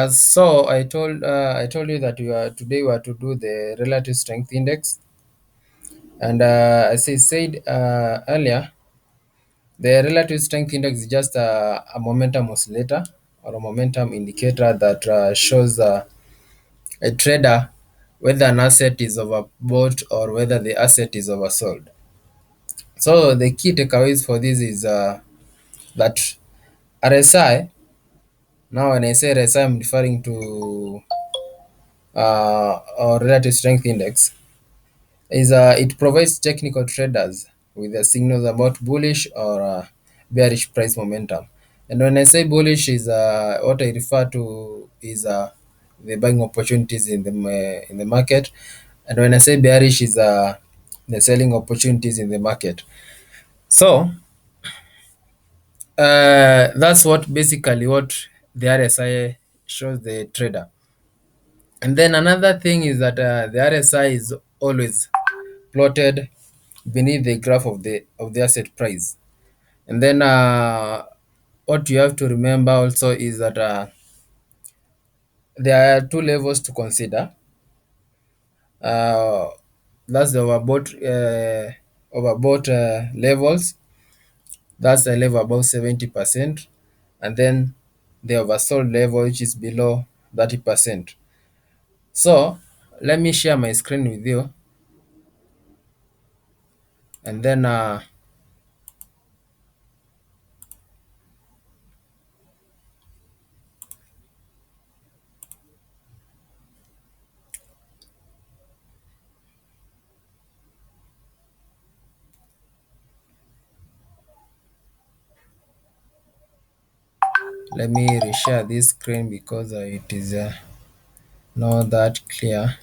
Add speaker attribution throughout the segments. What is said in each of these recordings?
Speaker 1: So I told you that we are to do the relative strength index, and as I said earlier, the relative strength index is just a momentum oscillator or a momentum indicator that shows a trader whether an asset is overbought or whether the asset is oversold. So the key takeaways for this is that RSI. Now, when I say RSI, I'm referring to or relative strength index. Is It provides technical traders with the signals about bullish or bearish price momentum. And when I say bullish, is what I refer to is the buying opportunities in the market, and when I say bearish, is the selling opportunities in the market. So that's what basically what the RSI shows the trader. And then another thing is that the RSI is always plotted beneath the graph of the asset price. And then what you have to remember also is that there are two levels to consider. Uh, that's the overbought levels. That's the level above 70%, and then the oversold level, which is below 30%. So let me share my screen with you, and then let me reshare this screen because it is not that clear.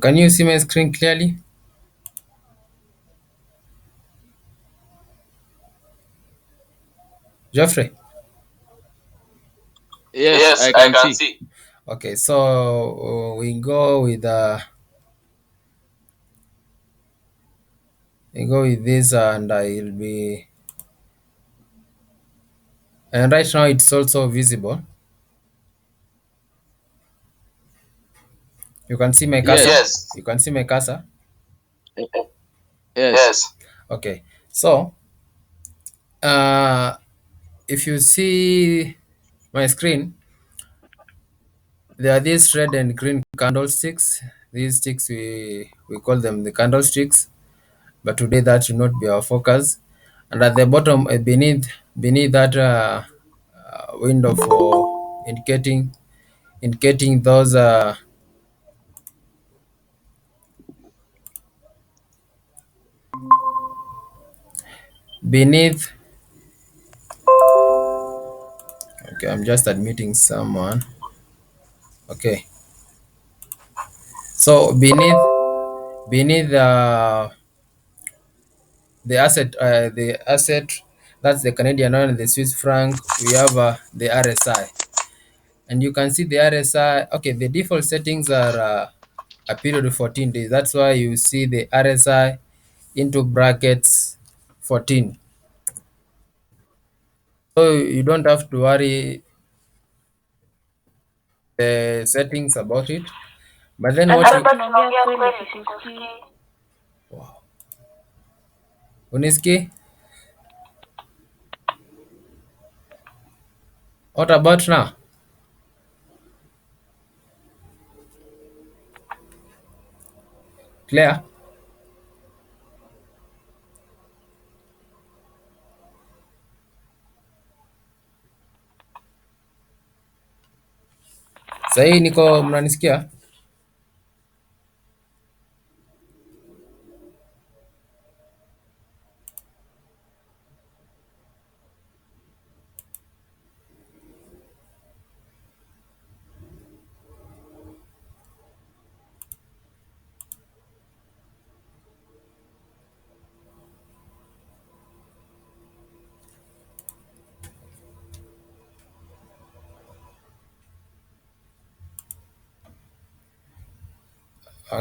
Speaker 1: Can you see my screen clearly, Geoffrey?
Speaker 2: Yes,
Speaker 1: Yes,
Speaker 2: I
Speaker 1: I
Speaker 2: can
Speaker 1: can
Speaker 2: see.
Speaker 1: see. Okay, so we go with this, and I'll be, and right now it's also visible. You can see my cursor.
Speaker 2: Yes,
Speaker 1: Yes. You can see my cursor.
Speaker 2: eh, yes.
Speaker 1: Yes. Okay. So uh, if you see my screen, there are these red and green candlesticks. These sticks we call them the candlesticks, but today that should not be our focus. And at the bottom, beneath that window for indicating those beneath. Okay, I'm just admitting someone. Okay, so beneath the asset, that's the Canadian one and the Swiss franc. We have the RSI, and you can see the RSI. Okay, the default settings are a period of 14 days. That's why you see the RSI into brackets 14. So you don't have to worry the settings about it. But then what
Speaker 3: Albert,
Speaker 1: you
Speaker 3: unaongea kweli sikusikii.
Speaker 1: Uniski, what about now? Clear? Sahii niko mnanisikia?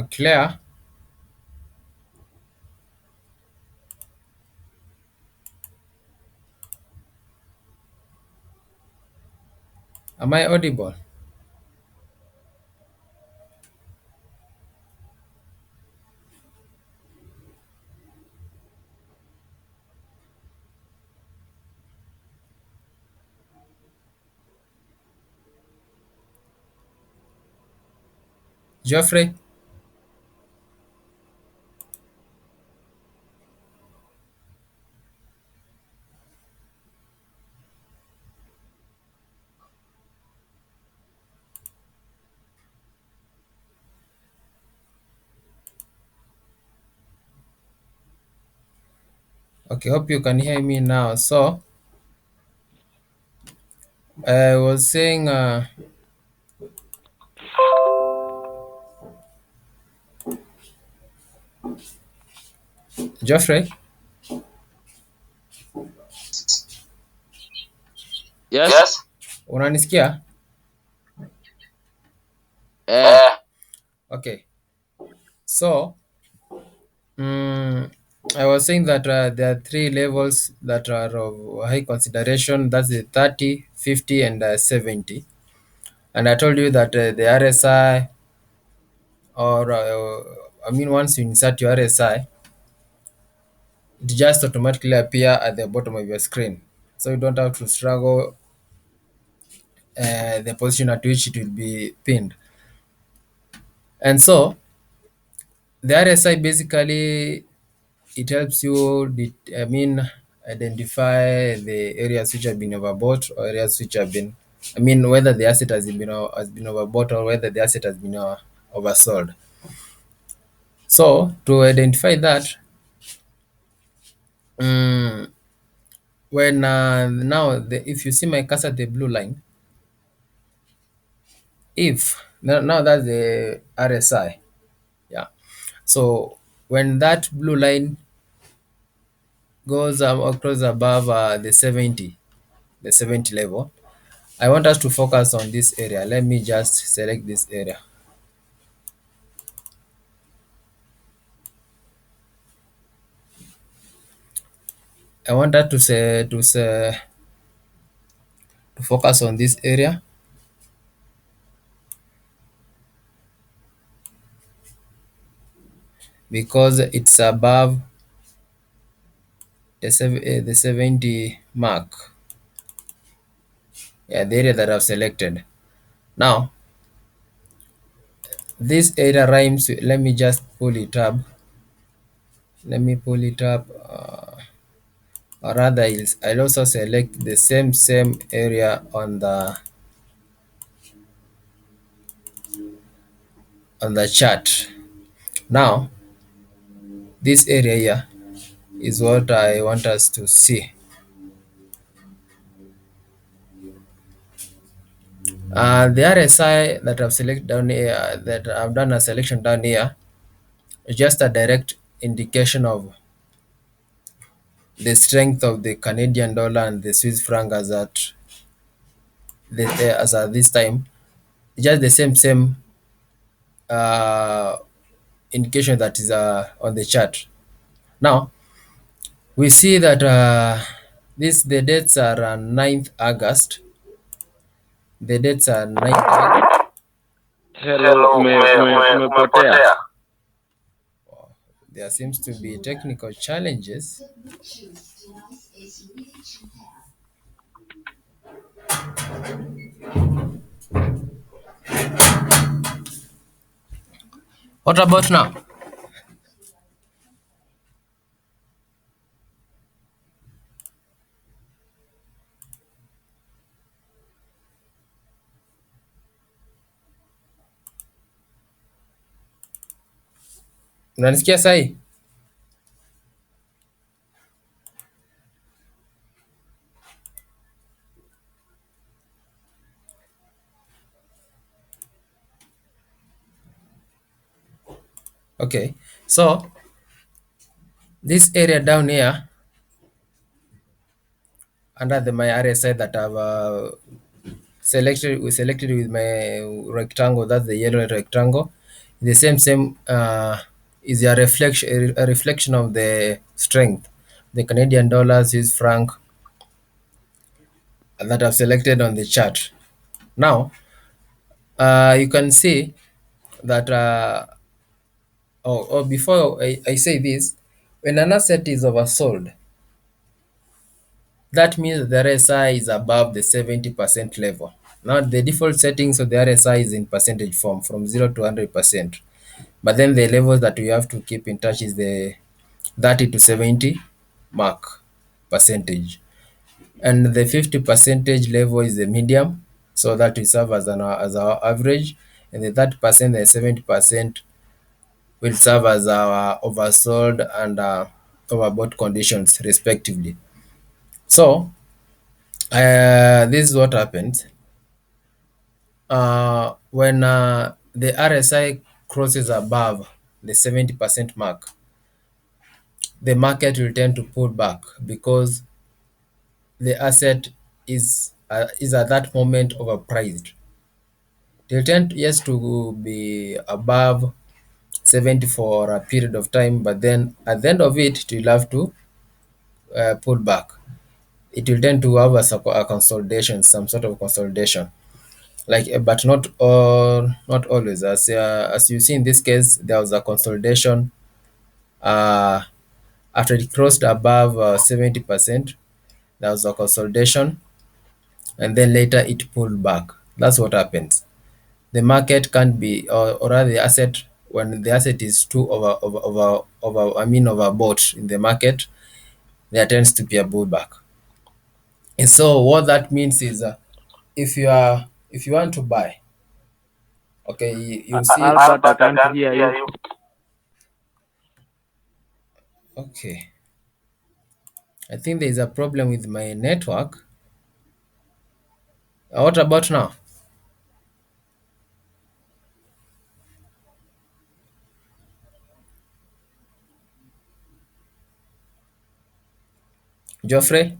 Speaker 1: Claire, am I audible? Geoffrey? Okay, hope you can hear me now. So, I was saying, Geoffrey,
Speaker 2: Yes.
Speaker 1: yes, unanisikia?
Speaker 2: Eh.
Speaker 1: Okay, so I was saying that there are three levels that are of high consideration. That's the 30, 50, and 70. And I told you that the RSI, or I mean, once you insert your RSI, it just automatically appear at the bottom of your screen. So you don't have to struggle the position at which it will be pinned. And so the RSI basically it helps you identify the areas which have been overbought or areas which have been, whether the asset has been overbought or whether the asset has been oversold. So to identify that, um, when if you see my cursor, the blue line, if now that's the RSI, yeah. So when that blue line goes across above the 70 level, I want us to focus on this area. Let me just select this area. I want us to focus on this area because it's above the 70 mark. Yeah, the area that I've selected. Now, this area rhymes with, let me just pull it up. Let me pull it up. Or rather, I'll also select the same area on the chart. Now, this area here is what I want us to see. The RSI that I've selected down here, that I've done a selection down here, is just a direct indication of the strength of the Canadian dollar and the Swiss franc as at this time. Just the same uh, indication that is on the chart. Now we see that the dates are 9th August. The dates are 9th August.
Speaker 2: Hello, umepotea.
Speaker 1: There seems to be technical challenges. What about now? Unanisikia sahi? Okay, so this area down here under my RSI that I've we selected with my rectangle, that's the yellow rectangle, The same is a reflection of the strength. The Canadian dollar, Swiss franc that I've selected on the chart. Now, you can see that, before I say this, when an asset is oversold, that means the RSI is above the 70% level. Now, the default settings of the RSI is in percentage form from 0 to 100%. But then the levels that we have to keep in touch is the 30 to 70 mark percentage. And the 50 percentage level is the medium, so that will serve as our average. And the 30%, the 70% will serve as our oversold and overbought conditions, respectively. So, this is what happens when the RSI crosses above the 70% mark. The market will tend to pull back because the asset is at that moment overpriced. They tend, yes, to be above 70 for a period of time, but then at the end of it, it will have to pull back. It will tend to have a consolidation, some sort of consolidation. Like, but not always. As you see in this case, there was a consolidation uh, after it crossed above 70%. There was a consolidation, and then later it pulled back. That's what happens. The market can't be, or rather the asset, when the asset is too overbought in the market, there tends to be a pullback. And so what that means is, if you want to buy, okay, you see it.
Speaker 2: Albert, I can't hear you.
Speaker 1: Okay, I think there is a problem with my network. What about now? Geoffrey?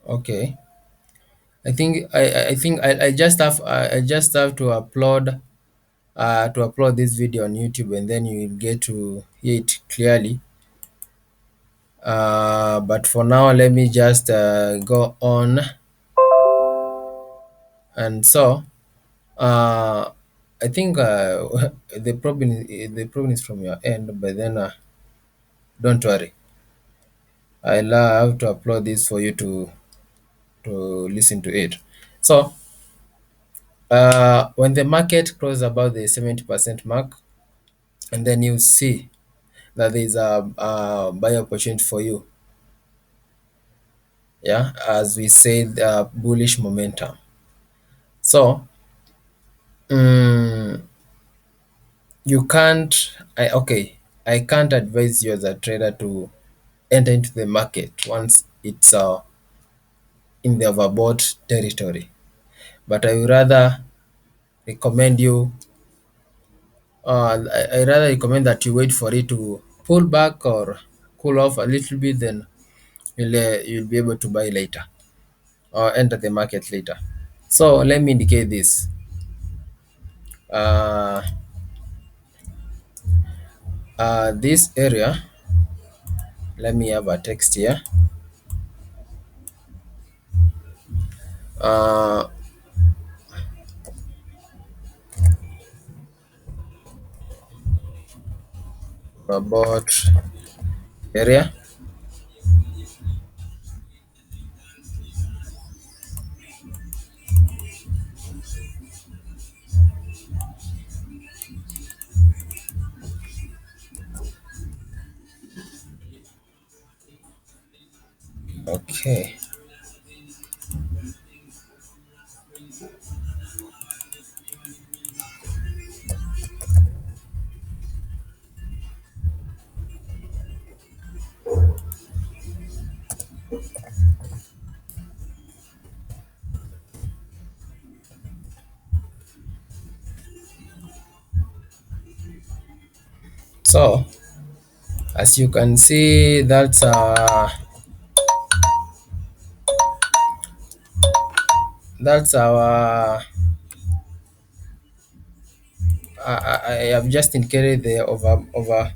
Speaker 1: Okay. I just have to upload this video on YouTube, and then you will get to hear it clearly. But for now, let me just go on. And so, I think the problem is from your end, but then don't worry. I'll have to upload this for you to listen to it. So, when the market crosses about the 70% mark, and then you see that there is a buy opportunity for you. Yeah, as we said, bullish momentum. So, mm, you can't, I can't advise you as a trader to enter into the market once it's in the overbought territory. But I would rather recommend you, I rather recommend that you wait for it to pull back or cool off a little bit, then you'll be able to buy later or enter the market later. So let me indicate this. Uh, this area, let me have a text here. Uh, about area. Okay. So as you can see, that's that's our. I have just indicated the over.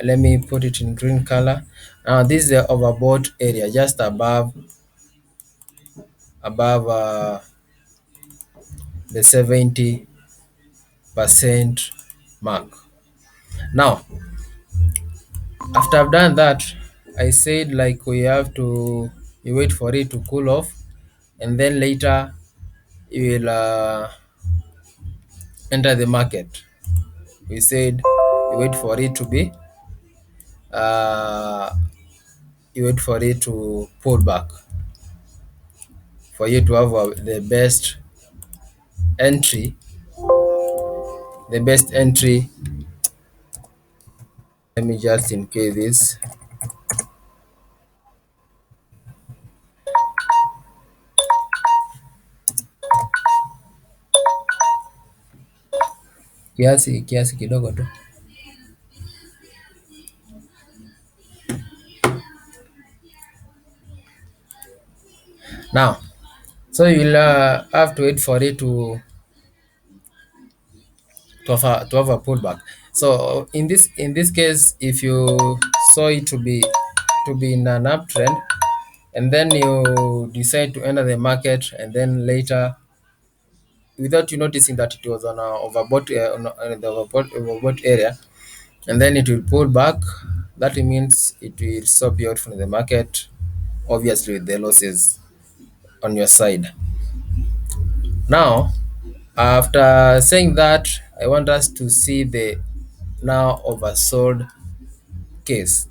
Speaker 1: Let me put it in green color. Now this is the overbought area, just above the 70% mark. Now, after I've done that, I said like we have to you wait for it to cool off, and then later you will enter the market. We said you wait for it to be uh, you wait for it to pull back for you to have entry the best entry. Let me just indicate this. Kiasi kidogo tu. Now, so you'll have to wait for it to have a pullback. So in this case, if you saw it to be in an uptrend, and then you decide to enter the market, and then later, without you noticing that it was on a overbought on the overbought area, and then it will pull back, that means it will stop you out from the market, obviously with the losses on your side. Now, after saying that, I want us to see the now oversold case.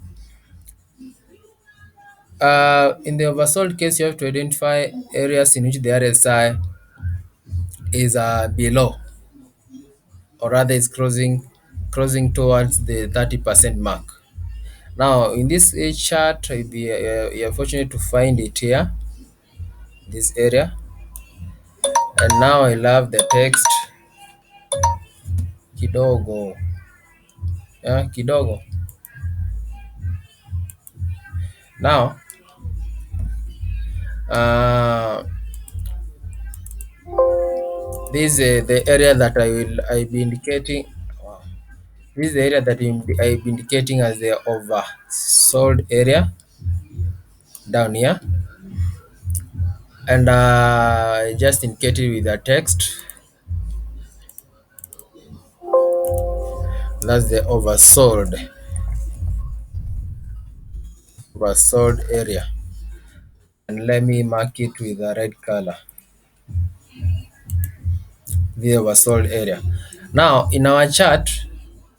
Speaker 1: In the oversold case, you have to identify areas in which the RSI is below, or rather is crossing towards the 30% mark. Now, in this chart, you're fortunate to find it here, this area. And now I love the text kidogo. Yeah, kidogo. Now, uh, this is the area that I be indicating. Wow. This is the area that I be indicating as the oversold area down here, and I just indicated with the text. That's the oversold area, and let me mark it with a red color. The oversold area. Now, in our chart,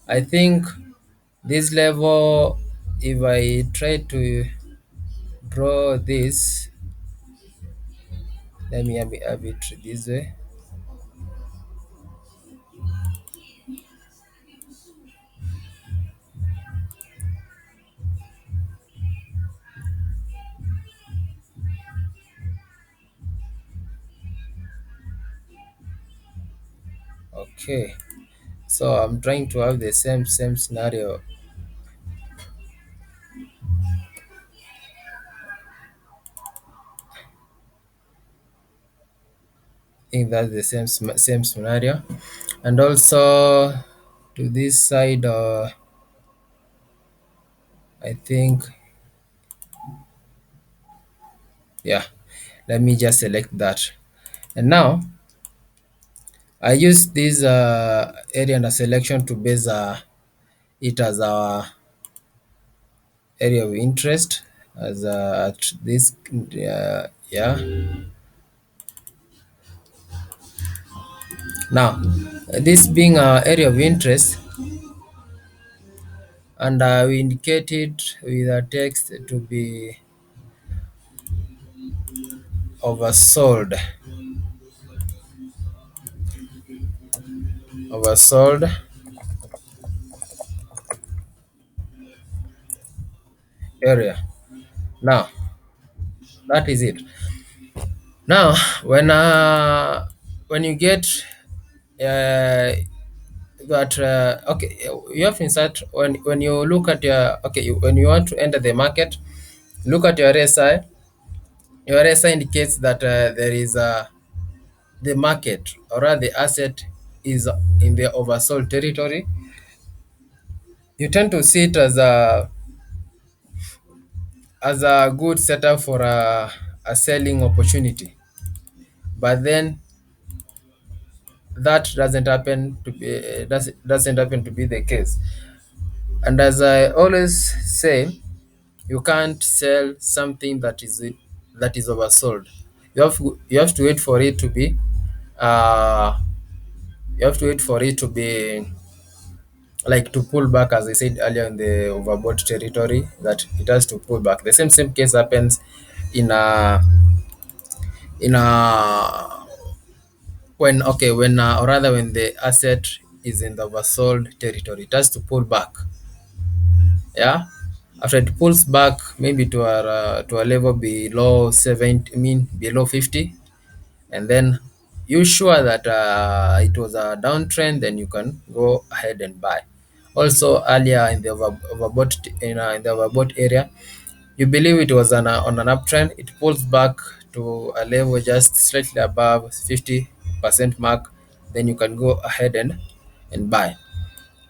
Speaker 1: I think this level, if I try to draw this, let me have it this way. Okay, so I'm trying to have the same scenario. I think that's the same scenario, and also to this side. I think, yeah. Let me just select that, and now I use this area under selection to base it as our area of interest, as at this yeah. Now, this being our area of interest, and we indicate it with a text to be oversold oversold area. Now, that is it. Now, when you get that okay, you have to insert when you look at your, okay, when you want to enter the market, look at your RSI, Your RSI indicates that there is the market or rather the asset is in the oversold territory. You tend to see it as a good setup for a selling opportunity. But then that doesn't happen to be the case. And as I always say, you can't sell something that is oversold. You have to wait for it to be uh, you have to wait for it to be like to pull back, as I said earlier, in the overbought territory, that it has to pull back. The same case happens in a when okay when or rather when the asset is in the oversold territory, it has to pull back. Yeah, after it pulls back maybe to a level below 70, I mean below 50, and then you sure that it was a downtrend, then you can go ahead and buy. Also earlier in the in the overbought area, you believe it was on an uptrend, it pulls back to a level just slightly above 50% mark, then you can go ahead and buy.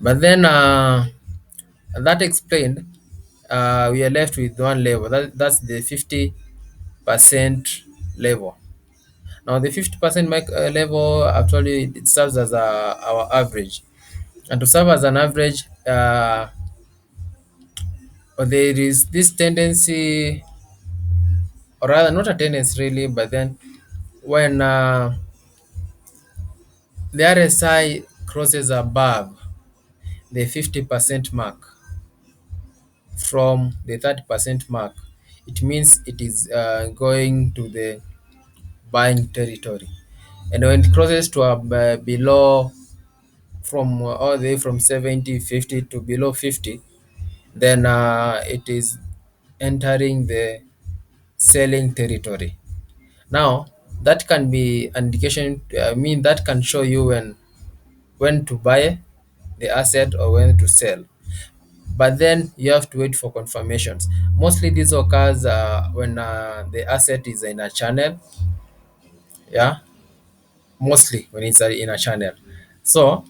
Speaker 1: But then that explained, we are left with one level, that's the 50% level. Now the 50% level, actually it serves as our average, and to serve as an average, there is this tendency, or rather not a tendency really, but then when the RSI crosses above the 50% mark from the 30% mark, it means it is going to the buying territory. And when it crosses to below, from all the way from 70, 50 to below 50, then it is entering the selling territory. Now that can be an indication, I mean that can show you when to buy the asset or when to sell. But then you have to wait for confirmations. Mostly this occurs when the asset is in a channel. Yeah, mostly when it's in a channel. So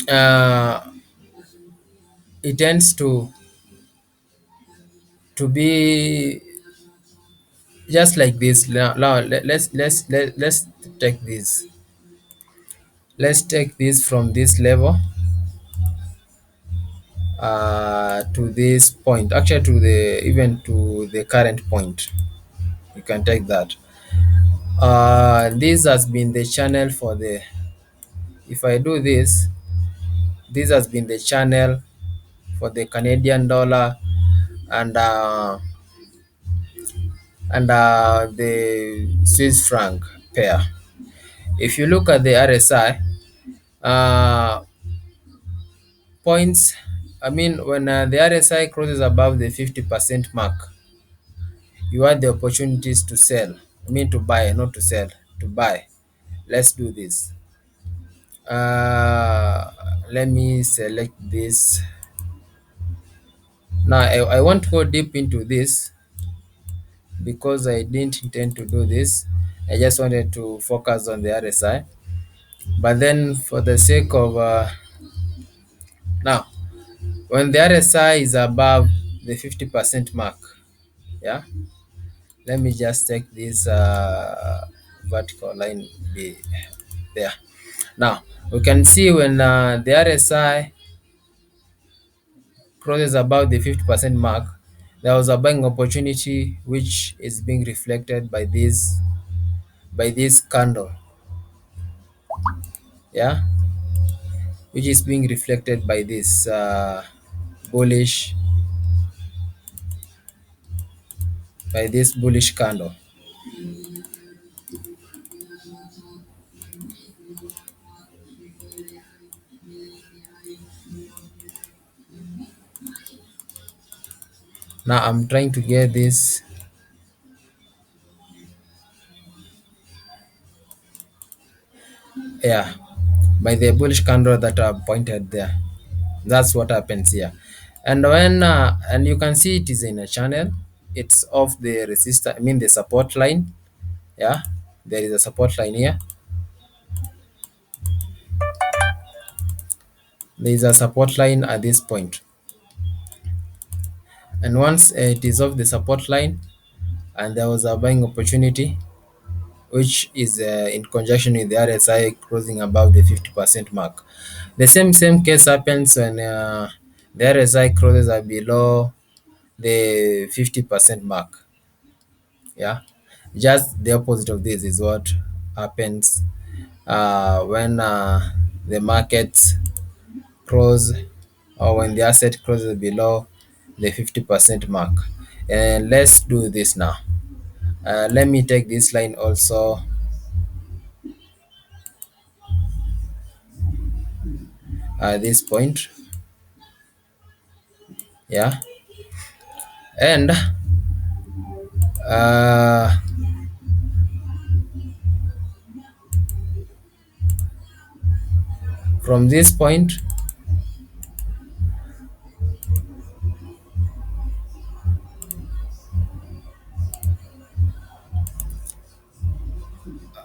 Speaker 1: uh, it tends to be just like this. Now let's take this. Let's take this from this level to this point. Actually, to the even to the current point. You can take that. This has been the channel for the. If I do this, this has been the channel for the Canadian dollar and the Swiss franc pair. If you look at the RSI uh, points, I mean when the RSI crosses above the 50% mark, you have the opportunities to sell. I mean to buy, not to sell, to buy. Let's do this. Let me select this. Now I want to go deep into this because I didn't intend to do this. I just wanted to focus on the RSI. But then for the sake of now, when the RSI is above the 50% mark, yeah, let me just take this vertical line be there. Now we can see when the RSI crosses above the 50% mark, there was a buying opportunity which is being reflected by this candle, yeah, which is being reflected by this bullish bullish candle. Now I'm trying to get this, yeah, by the bullish candle that are pointed there. That's what happens here. And when and you can see it is in a channel. it's off the resistor, I mean the support line. Yeah, there is a support line here. There is a support line at this point, and once it is off the support line and there was a buying opportunity which is in conjunction with the RSI closing above the 50% mark. The same case happens when the RSI crosses are below the 50% mark. Yeah, just the opposite of this is what happens when the market cross, or when the asset crosses below the 50% mark. And let's do this now. Let me take this line also at this point. Yeah, and uh, from this point,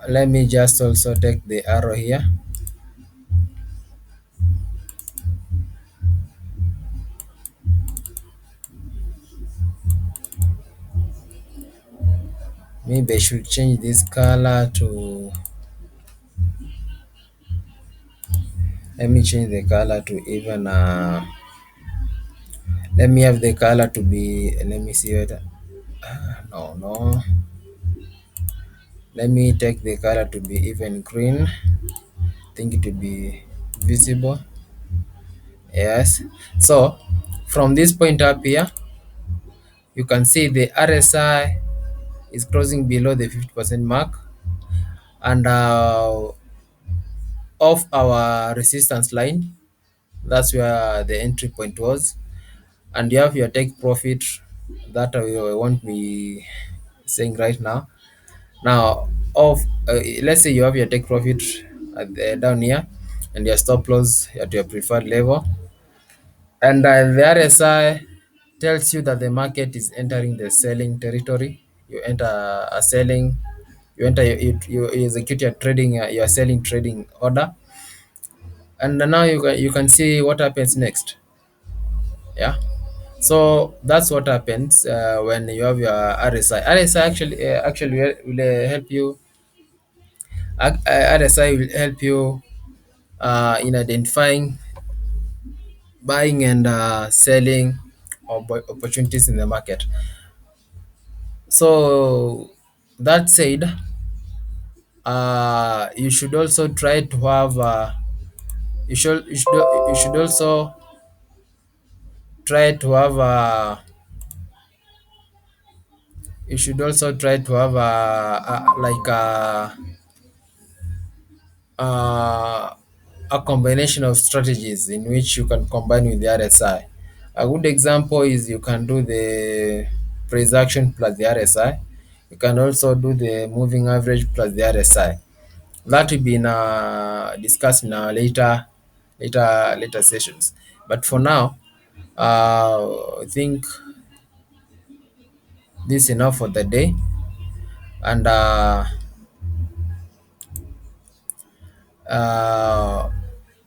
Speaker 1: let me just also take the arrow here. Maybe I should change this color to, let me change the color to even let me have the color to be, let me see what, no, let me take the color to be even green. I think it will be visible. Yes, so from this point up here, you can see the RSI is crossing below the 50% mark, and off our resistance line, that's where the entry point was. And you have your take profit that I won't be saying right now. Now, of let's say you have your take profit at down here, and your stop loss at your preferred level, and the RSI tells you that the market is entering the selling territory. You enter a selling, you enter you execute your trading, your selling trading order, and now you can see what happens next. Yeah, so that's what happens when you have your RSI. RSI actually will help you. RSI will help you in identifying buying and selling opportunities in the market. So that said, you should also try to have you should also try to have you should also try to have uh, a combination of strategies in which you can combine with the RSI. A good example is you can do the price action plus the RSI. You can also do the moving average plus the RSI. That will be discussed in our later sessions. But for now, I think this is enough for the day, and uh,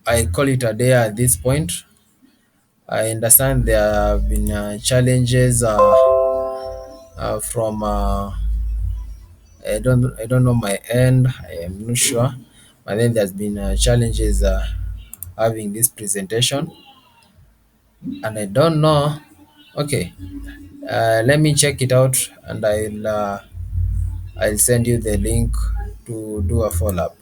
Speaker 1: I call it a day at this point. I understand there have been challenges from I don't know my end. I am not sure, but then there's been challenges having this presentation, and I don't know. Okay, let me check it out, and I'll send you the link to do a follow up.